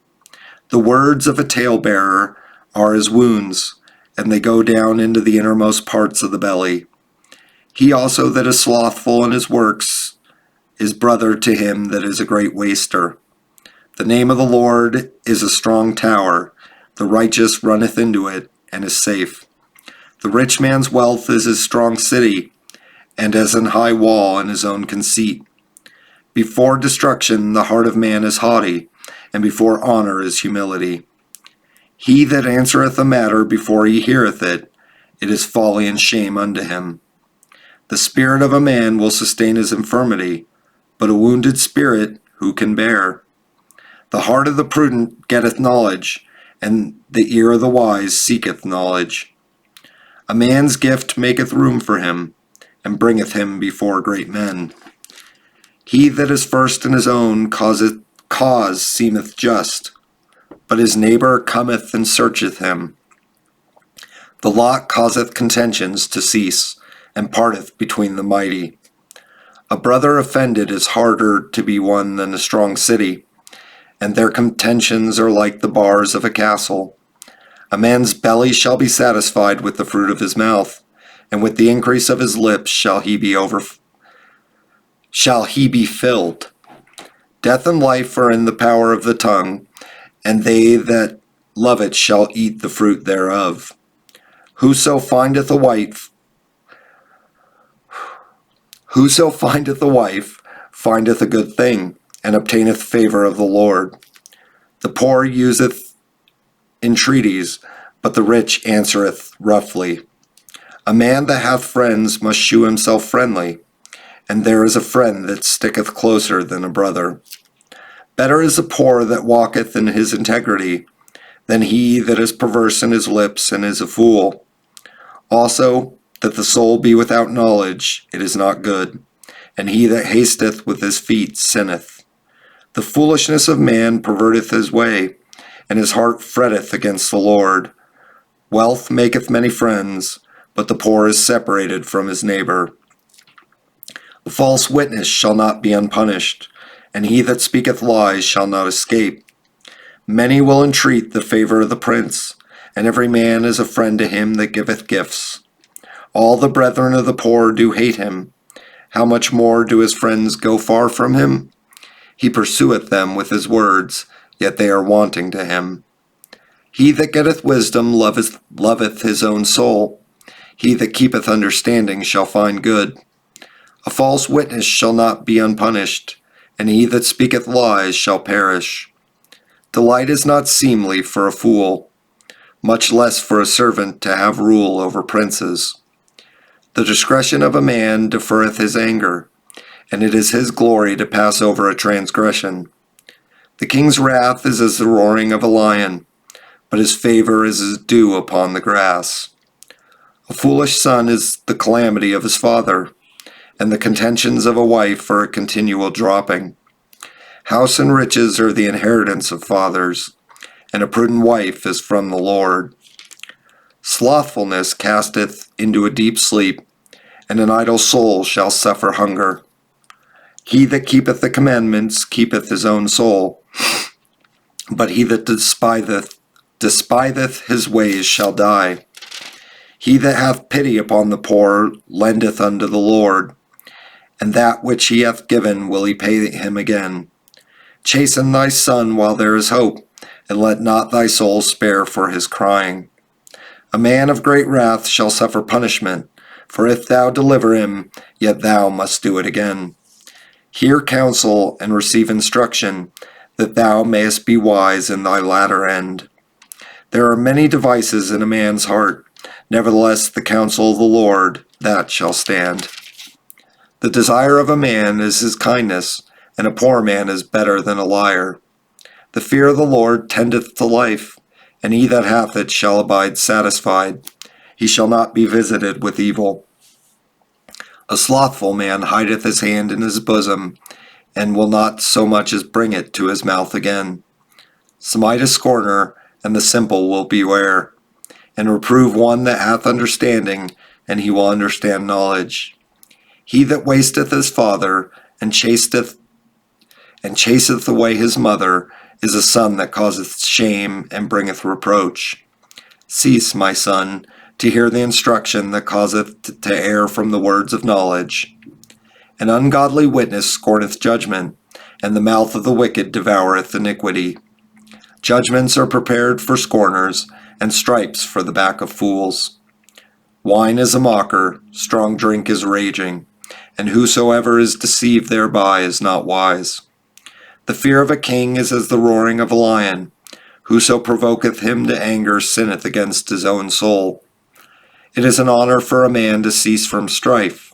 The words of a talebearer are as wounds, and they go down into the innermost parts of the belly. He also that is slothful in his works is brother to him that is a great waster. The name of the Lord is a strong tower. The righteous runneth into it, and is safe. The rich man's wealth is his strong city, and as an high wall in his own conceit. Before destruction the heart of man is haughty, and before honor is humility. He that answereth a matter before he heareth it, it is folly and shame unto him. The spirit of a man will sustain his infirmity, but a wounded spirit who can bear? The heart of the prudent getteth knowledge, and the ear of the wise seeketh knowledge. A man's gift maketh room for him, and bringeth him before great men. He that is first in his own cause seemeth just, but his neighbor cometh and searcheth him. The lot causeth contentions to cease, and parteth between the mighty. A brother offended is harder to be won than a strong city, and their contentions are like the bars of a castle. A man's belly shall be satisfied with the fruit of his mouth, and with the increase of his lips shall he be filled. Death and life are in the power of the tongue, and they that love it shall eat the fruit thereof. Whoso findeth a wife findeth a good thing, and obtaineth favor of the Lord. The poor useth entreaties, but the rich answereth roughly. A man that hath friends must shew himself friendly, and there is a friend that sticketh closer than a brother. Better is the poor that walketh in his integrity, than he that is perverse in his lips and is a fool. Also, that the soul be without knowledge, it is not good, and he that hasteth with his feet sinneth. The foolishness of man perverteth his way, and his heart fretteth against the Lord. Wealth maketh many friends, but the poor is separated from his neighbor. A false witness shall not be unpunished, and he that speaketh lies shall not escape. Many will entreat the favor of the prince, and every man is a friend to him that giveth gifts. All the brethren of the poor do hate him. How much more do his friends go far from him? He pursueth them with his words, yet they are wanting to him. He that getteth wisdom loveth his own soul. He that keepeth understanding shall find good. A false witness shall not be unpunished, and he that speaketh lies shall perish. Delight is not seemly for a fool, much less for a servant to have rule over princes. The discretion of a man deferreth his anger, and it is his glory to pass over a transgression. The king's wrath is as the roaring of a lion, but his favor is as dew upon the grass. A foolish son is the calamity of his father, and the contentions of a wife are a continual dropping. House and riches are the inheritance of fathers, and a prudent wife is from the Lord. Slothfulness casteth into a deep sleep, and an idle soul shall suffer hunger. He that keepeth the commandments keepeth his own soul, but he that despiseth his ways shall die. He that hath pity upon the poor lendeth unto the Lord, and that which he hath given will he pay him again. Chasten thy son while there is hope, and let not thy soul spare for his crying. A man of great wrath shall suffer punishment, for if thou deliver him, yet thou must do it again. Hear counsel and receive instruction, that thou mayest be wise in thy latter end. There are many devices in a man's heart, nevertheless the counsel of the Lord, that shall stand. The desire of a man is his kindness, and a poor man is better than a liar. The fear of the Lord tendeth to life, and he that hath it shall abide satisfied. He shall not be visited with evil. A slothful man hideth his hand in his bosom, and will not so much as bring it to his mouth again. Smite a scorner, and the simple will beware, and reprove one that hath understanding, and he will understand knowledge. He that wasteth his father, and chaseth away his mother, is a son that causeth shame, and bringeth reproach. Cease, my son, to hear the instruction that causeth to err from the words of knowledge. An ungodly witness scorneth judgment, and the mouth of the wicked devoureth iniquity. Judgments are prepared for scorners, and stripes for the back of fools. Wine is a mocker, strong drink is raging, and whosoever is deceived thereby is not wise. The fear of a king is as the roaring of a lion. Whoso provoketh him to anger sinneth against his own soul. It is an honor for a man to cease from strife,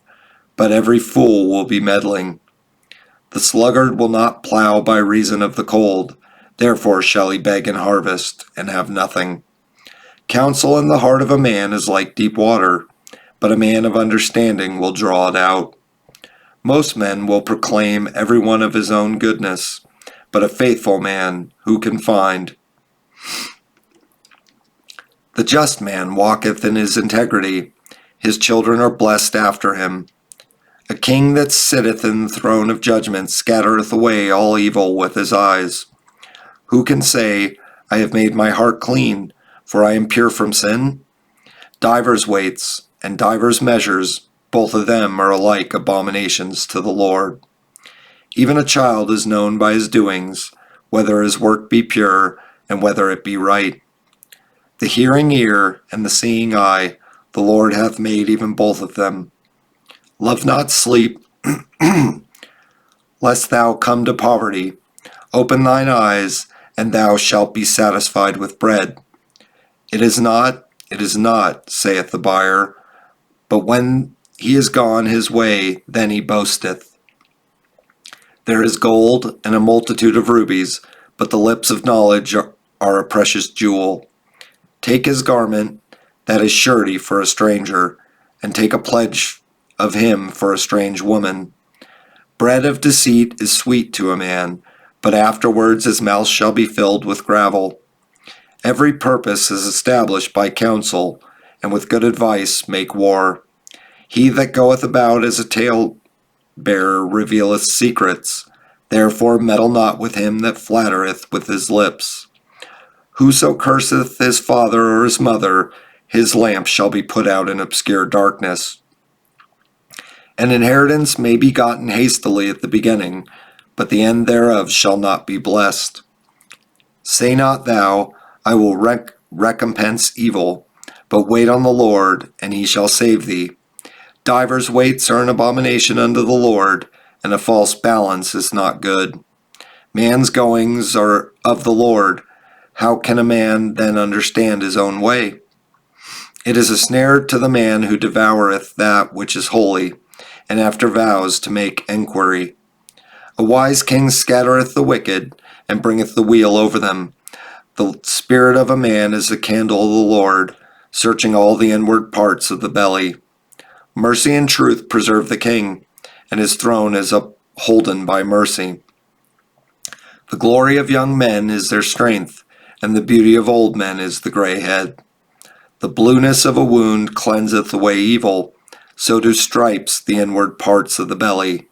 but every fool will be meddling. The sluggard will not plow by reason of the cold, therefore shall he beg in harvest, and have nothing. Counsel in the heart of a man is like deep water, but a man of understanding will draw it out. Most men will proclaim every one of his own goodness, but a faithful man who can find? The just man walketh in his integrity, his children are blessed after him. A king that sitteth in the throne of judgment scattereth away all evil with his eyes. Who can say, I have made my heart clean, for I am pure from sin? Divers weights and divers measures, both of them are alike abominations to the Lord. Even a child is known by his doings, whether his work be pure, and whether it be right. The hearing ear and the seeing eye, the Lord hath made even both of them. Love not sleep, lest thou come to poverty. Open thine eyes, and thou shalt be satisfied with bread. It is not, saith the buyer, but when he is gone his way, then he boasteth. There is gold and a multitude of rubies, but the lips of knowledge are a precious jewel. Take his garment, that is surety for a stranger, and take a pledge of him for a strange woman. Bread of deceit is sweet to a man, but afterwards his mouth shall be filled with gravel. Every purpose is established by counsel, and with good advice make war. He that goeth about as a talebearer revealeth secrets. Therefore meddle not with him that flattereth with his lips. Whoso curseth his father or his mother, his lamp shall be put out in obscure darkness. An inheritance may be gotten hastily at the beginning, but the end thereof shall not be blessed. Say not thou, I will recompense evil, but wait on the Lord, and he shall save thee. Divers weights are an abomination unto the Lord, and a false balance is not good. Man's goings are of the Lord. How can a man then understand his own way? It is a snare to the man who devoureth that which is holy, and after vows to make enquiry. A wise king scattereth the wicked, and bringeth the wheel over them. The spirit of a man is the candle of the Lord, searching all the inward parts of the belly. Mercy and truth preserve the king, and his throne is upholden by mercy. The glory of young men is their strength, and the beauty of old men is the gray head. The blueness of a wound cleanseth away evil, so do stripes the inward parts of the belly.